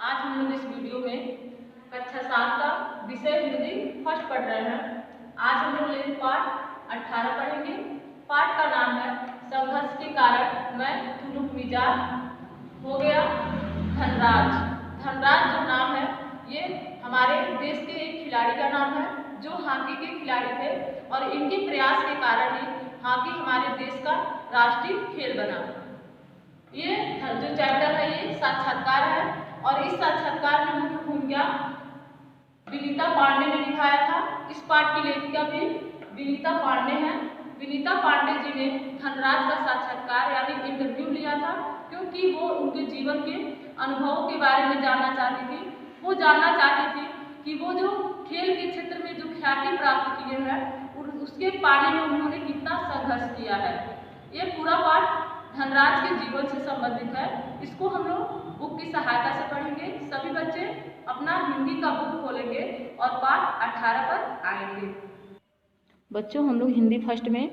आज हम लोग इस वीडियो में कक्षा 7 का विषय हिंदी फर्स्ट पढ़ रहे हैं। आज हम लोग लेंगे पाठ 18 पढ़ेंगे। पाठ का नाम है संघर्ष के कारण मैं तुनुक मिजाज हो गया। धनराज। धनराज जो नाम है ये हमारे देश के एक खिलाड़ी का नाम है जो हॉकी के खिलाड़ी थे और इनके प्रयास के कारण ही हॉकी हमारे देश का राष्ट्रीय खेल बना। ये जो चैप्टर है ये साक्षात्कार है और इस साक्षात्कार में मुख्य भूमिका विनीता पांडे ने निभाया था। इस पाठ की लेखिका भी विनीता पांडे हैं। विनीता पांडे जी ने धनराज का साक्षात्कार यानी इंटरव्यू लिया था क्योंकि वो उनके जीवन के अनुभवों के बारे में जानना चाहती थी। वो जानना चाहती थी कि वो जो खेल के क्षेत्र में जो ख्याति प्राप्त किए हैं उसके पाने में उन्होंने कितना संघर्ष किया है। ये पूरा पाठ धनराज के जीवन से संबंधित है। इसको हम लोग बुक की सहायता से पढ़ेंगे। सभी बच्चे अपना हिंदी का बुक खोलेंगे और पाठ 18 पर आएंगे। बच्चों, हम लोग हिंदी फर्स्ट में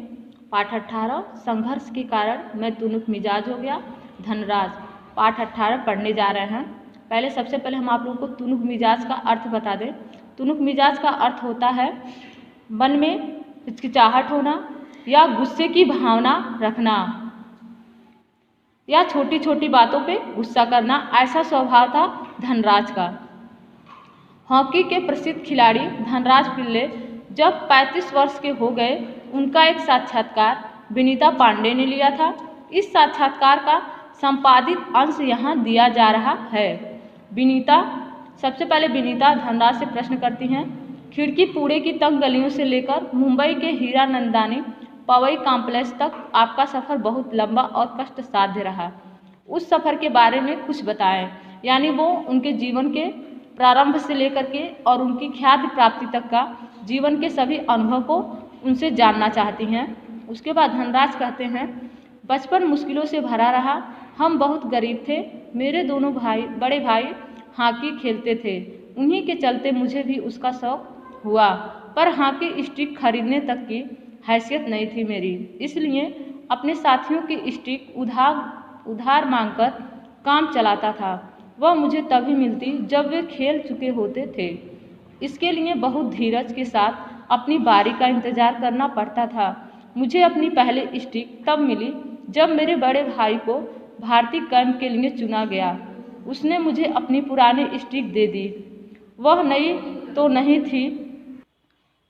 पाठ 18 संघर्ष के कारण मैं तुनुक मिजाज हो गया। धनराज पाठ 18 पढ़ने जा रहे हैं। पहले सबसे पहले हम आप लोगों को तुनुक मिजाज का अर्थ बता दें। तुनुक मिजाज का अर्थ होता है मन में हिचकिचाहट होना या गुस्से की भावना रखना या छोटी छोटी बातों पे गुस्सा करना, ऐसा स्वभाव था धनराज का। हॉकी के प्रसिद्ध खिलाड़ी धनराज पिल्ले जब 35 वर्ष के हो गए, उनका एक साक्षात्कार विनीता पांडे ने लिया था। इस साक्षात्कार का संपादित अंश यहाँ दिया जा रहा है। सबसे पहले विनीता धनराज से प्रश्न करती हैं, खिड़की पूड़े की तंग गलियों से लेकर मुंबई के हीरानंदानी पवई कॉम्प्लेक्स तक आपका सफ़र बहुत लंबा और कष्ट साध्य रहा। उस सफ़र के बारे में कुछ बताएं। यानी वो उनके जीवन के प्रारंभ से लेकर के और उनकी ख्याति प्राप्ति तक का जीवन के सभी अनुभव को उनसे जानना चाहती हैं। उसके बाद धनराज कहते हैं, बचपन मुश्किलों से भरा रहा। हम बहुत गरीब थे। मेरे दोनों बड़े भाई हॉकी खेलते थे। उन्हीं के चलते मुझे भी उसका शौक हुआ, पर हॉकी स्टिक खरीदने तक की हैसियत नहीं थी मेरी। इसलिए अपने साथियों की स्टिक उधार मांगकर काम चलाता था। वह मुझे तभी मिलती जब वे खेल चुके होते थे। इसके लिए बहुत धीरज के साथ अपनी बारी का इंतजार करना पड़ता था। मुझे अपनी पहली स्टिक तब मिली जब मेरे बड़े भाई को भारतीय कैंप के लिए चुना गया। उसने मुझे अपनी पुरानी स्टिक दे दी। वह नई तो नहीं थी,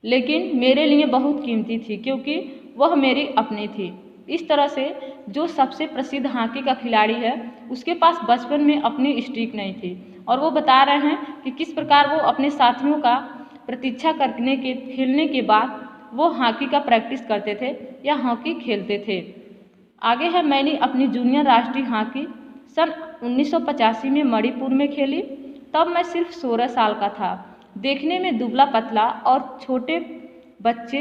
लेकिन मेरे लिए बहुत कीमती थी क्योंकि वह मेरी अपनी थी। इस तरह से जो सबसे प्रसिद्ध हॉकी का खिलाड़ी है उसके पास बचपन में अपनी स्टिक नहीं थी और वो बता रहे हैं कि किस प्रकार वो अपने साथियों का प्रतीक्षा करने के खेलने के बाद वो हॉकी का प्रैक्टिस करते थे या हॉकी खेलते थे। आगे है, मैंने अपनी जूनियर राष्ट्रीय हॉकी सन 1985 में मणिपुर में खेली। तब मैं सिर्फ 16 साल का था। देखने में दुबला पतला और छोटे बच्चे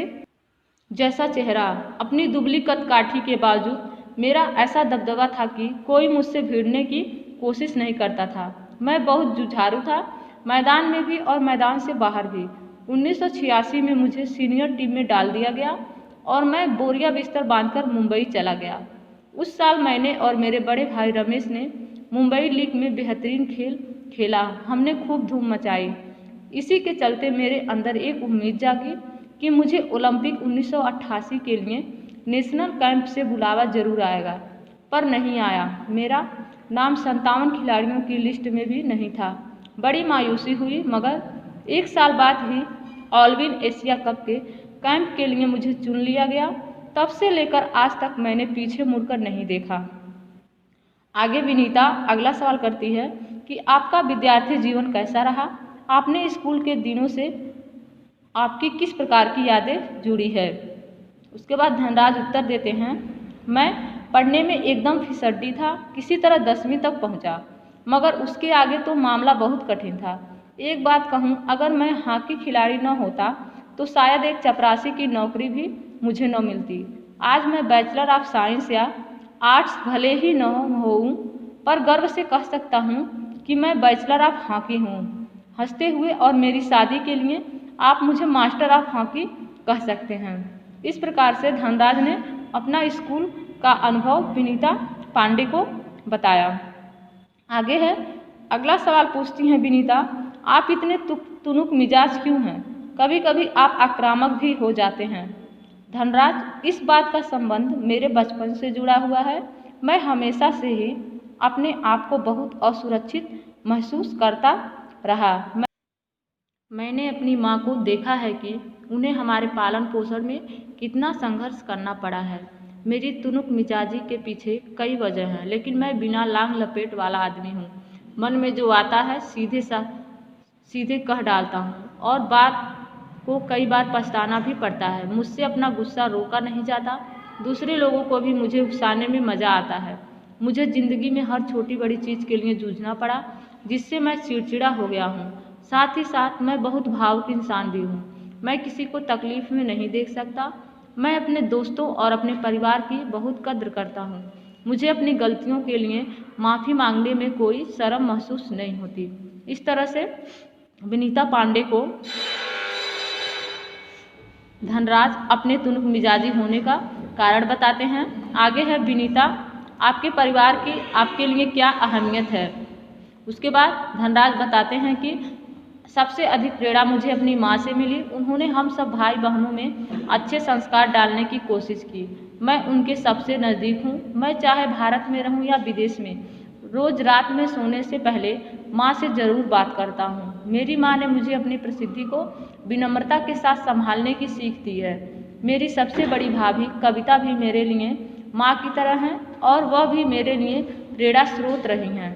जैसा चेहरा। अपनी दुबली कदकाठी के बावजूद मेरा ऐसा दबदबा था कि कोई मुझसे भिड़ने की कोशिश नहीं करता था। मैं बहुत जुझारू था, मैदान में भी और मैदान से बाहर भी। 1986 में मुझे सीनियर टीम में डाल दिया गया और मैं बोरिया बिस्तर बांधकर मुंबई चला गया। उस साल मैंने और मेरे बड़े भाई रमेश ने मुंबई लीग में बेहतरीन खेल खेला। हमने खूब धूम मचाई। इसी के चलते मेरे अंदर एक उम्मीद जागी कि मुझे ओलंपिक 1988 के लिए नेशनल कैंप से बुलावा जरूर आएगा, पर नहीं आया। मेरा नाम 57 खिलाड़ियों की लिस्ट में भी नहीं था। बड़ी मायूसी हुई, मगर एक साल बाद ही ऑलविन एशिया कप के कैंप के लिए मुझे चुन लिया गया। तब से लेकर आज तक मैंने पीछे मुड़कर नहीं देखा। आगे विनीता अगला सवाल करती है कि आपका विद्यार्थी जीवन कैसा रहा? आपने स्कूल के दिनों से आपकी किस प्रकार की यादें जुड़ी है? उसके बाद धनराज उत्तर देते हैं, मैं पढ़ने में एकदम फिसड्डी था। किसी तरह 10वीं तक पहुंचा, मगर उसके आगे तो मामला बहुत कठिन था। एक बात कहूं, अगर मैं हॉकी खिलाड़ी न होता तो शायद एक चपरासी की नौकरी भी मुझे न मिलती। आज मैं बैचलर ऑफ साइंस या आर्ट्स भले ही न होऊं, पर गर्व से कह सकता हूं कि मैं बैचलर ऑफ हॉकी हूं। हंसते हुए और मेरी शादी के लिए आप मुझे मास्टर ऑफ हॉकी कह सकते हैं। इस प्रकार से धनराज ने अपना स्कूल का अनुभव विनीता पांडे को बताया। आगे है, अगला सवाल पूछती हैं विनीता, आप इतने तुनुक मिजाज क्यों हैं? कभी कभी आप आक्रामक भी हो जाते हैं। धनराज, इस बात का संबंध मेरे बचपन से जुड़ा हुआ है। मैं हमेशा से ही अपने आप को बहुत असुरक्षित महसूस करता रहा। मैंने अपनी माँ को देखा है कि उन्हें हमारे पालन पोषण में कितना संघर्ष करना पड़ा है। मेरी तुनुक मिजाजी के पीछे कई वजह हैं, लेकिन मैं बिना लांग लपेट वाला आदमी हूँ। मन में जो आता है सीधे कह डालता हूँ और बात को कई बार पछताना भी पड़ता है। मुझसे अपना गुस्सा रोका नहीं जाता। दूसरे लोगों को भी मुझे उकसाने में मज़ा आता है। मुझे ज़िंदगी में हर छोटी बड़ी चीज़ के लिए जूझना पड़ा, जिससे मैं चिड़चिड़ा हो गया हूँ। साथ ही साथ मैं बहुत भावुक इंसान भी हूँ। मैं किसी को तकलीफ में नहीं देख सकता। मैं अपने दोस्तों और अपने परिवार की बहुत कद्र करता हूँ। मुझे अपनी गलतियों के लिए माफ़ी मांगने में कोई शर्म महसूस नहीं होती। इस तरह से विनीता पांडे को धनराज अपने तुनुक मिजाजी होने का कारण बताते हैं। आगे है विनीता, आपके परिवार की आपके लिए क्या अहमियत है। उसके बाद धनराज बताते हैं कि सबसे अधिक प्रेरणा मुझे अपनी माँ से मिली। उन्होंने हम सब भाई बहनों में अच्छे संस्कार डालने की कोशिश की। मैं उनके सबसे नज़दीक हूँ। मैं चाहे भारत में रहूँ या विदेश में, रोज़ रात में सोने से पहले माँ से ज़रूर बात करता हूँ। मेरी माँ ने मुझे अपनी प्रसिद्धि को विनम्रता के साथ संभालने की सीख दी है। मेरी सबसे बड़ी भाभी कविता भी मेरे लिए माँ की तरह हैं और वह भी मेरे लिए प्रेरणा स्रोत रही हैं।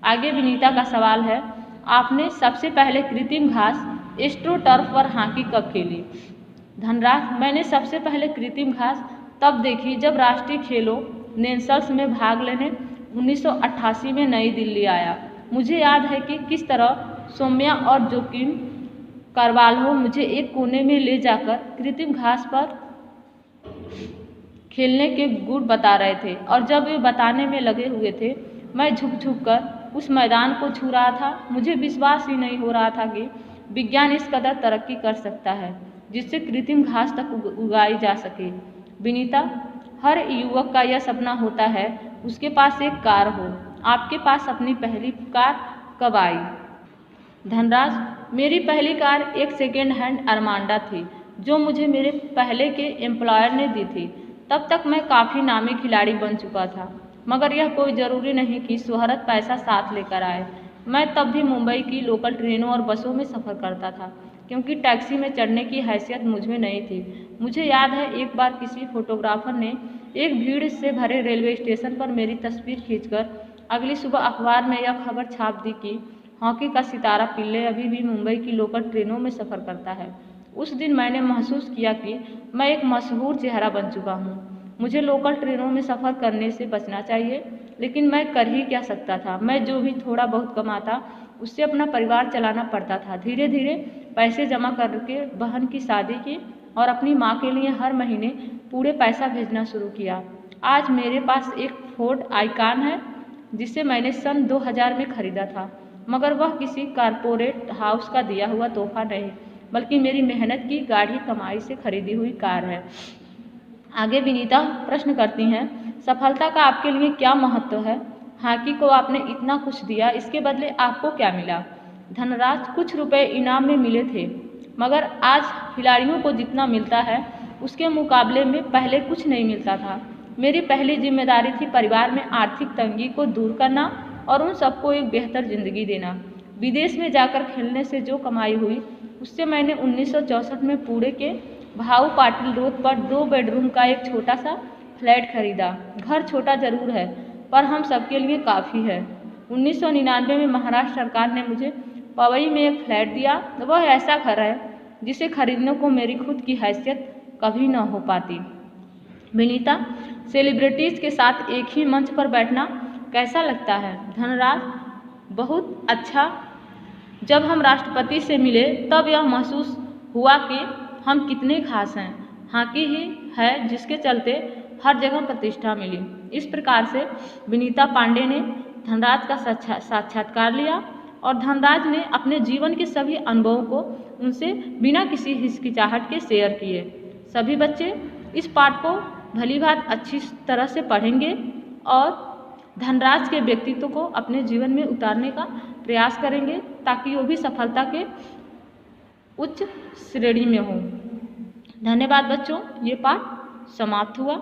आगे विनीता का सवाल है, आपने सबसे पहले कृत्रिम घास एस्ट्रोटर्फ पर हॉकी कब खेली। धनराज, मैंने सबसे पहले कृत्रिम घास तब देखी जब राष्ट्रीय खेलों नेशनल्स में भाग लेने 1988 में नई दिल्ली आया। मुझे याद है कि किस तरह सौम्या और जोकिम करवाल्हो मुझे एक कोने में ले जाकर कृत्रिम घास पर खेलने के गुर बता रहे थे और जब वे बताने में लगे हुए थे, मैं झुक झुक कर उस मैदान को छू रहा था। मुझे विश्वास ही नहीं हो रहा था कि विज्ञान इस कदर तरक्की कर सकता है जिससे कृत्रिम घास तक उगाई जा सके। विनीता, हर युवक का यह सपना होता है उसके पास एक कार हो। आपके पास अपनी पहली कार कब आई। धनराज, मेरी पहली कार एक सेकेंड हैंड अरमांडा थी जो मुझे मेरे पहले के एम्प्लॉयर ने दी थी। तब तक मैं काफ़ी नामी खिलाड़ी बन चुका था, मगर यह कोई ज़रूरी नहीं कि शोहरत पैसा साथ लेकर आए। मैं तब भी मुंबई की लोकल ट्रेनों और बसों में सफ़र करता था क्योंकि टैक्सी में चढ़ने की हैसियत मुझ में नहीं थी। मुझे याद है एक बार किसी फोटोग्राफर ने एक भीड़ से भरे रेलवे स्टेशन पर मेरी तस्वीर खींचकर अगली सुबह अखबार में यह खबर छाप दी कि हॉकी का सितारा पिल्ले अभी भी मुंबई की लोकल ट्रेनों में सफ़र करता है। उस दिन मैंने महसूस किया कि मैं एक मशहूर चेहरा बन चुका हूँ। मुझे लोकल ट्रेनों में सफ़र करने से बचना चाहिए, लेकिन मैं कर ही क्या सकता था। मैं जो भी थोड़ा बहुत कमाता उससे अपना परिवार चलाना पड़ता था। धीरे धीरे पैसे जमा करके बहन की शादी की और अपनी माँ के लिए हर महीने पूरे पैसा भेजना शुरू किया। आज मेरे पास एक फोर्ड आइकॉन है जिसे मैंने सन 2000 में खरीदा था, मगर वह किसी कारपोरेट हाउस का दिया हुआ तोहफा नहीं, बल्कि मेरी मेहनत की गाढ़ी कमाई से खरीदी हुई कार है। आगे विनीता प्रश्न करती हैं, सफलता का आपके लिए क्या महत्व है। हॉकी को आपने इतना कुछ दिया, इसके बदले आपको क्या मिला। धनराज, कुछ रुपए इनाम में मिले थे, मगर आज खिलाड़ियों को जितना मिलता है उसके मुकाबले में पहले कुछ नहीं मिलता था। मेरी पहली जिम्मेदारी थी परिवार में आर्थिक तंगी को दूर करना और उन सबको एक बेहतर जिंदगी देना। विदेश में जाकर खेलने से जो कमाई हुई उससे मैंने 1964 में पुणे के भाऊ पाटिल रोड पर 2 बेडरूम का एक छोटा सा फ्लैट खरीदा। घर छोटा जरूर है पर हम सबके लिए काफ़ी है। 1999 में महाराष्ट्र सरकार ने मुझे पवई में एक फ्लैट दिया। वह ऐसा घर है जिसे खरीदने को मेरी खुद की हैसियत कभी न हो पाती। विनीता, सेलिब्रिटीज़ के साथ एक ही मंच पर बैठना कैसा लगता है। धनराज, बहुत अच्छा। जब हम राष्ट्रपति से मिले तब यह महसूस हुआ कि हम कितने खास हैं। हॉकी ही है जिसके चलते हर जगह प्रतिष्ठा मिली। इस प्रकार से विनीता पांडे ने धनराज का साक्षात्कार लिया और धनराज ने अपने जीवन के सभी अनुभवों को उनसे बिना किसी हिचकिचाहट के शेयर किए। सभी बच्चे इस पाठ को भली भांति अच्छी तरह से पढ़ेंगे और धनराज के व्यक्तित्व को अपने जीवन में उतारने का प्रयास करेंगे ताकि वो भी सफलता के उच्च श्रेणी में हो। धन्यवाद बच्चों, ये पाठ समाप्त हुआ।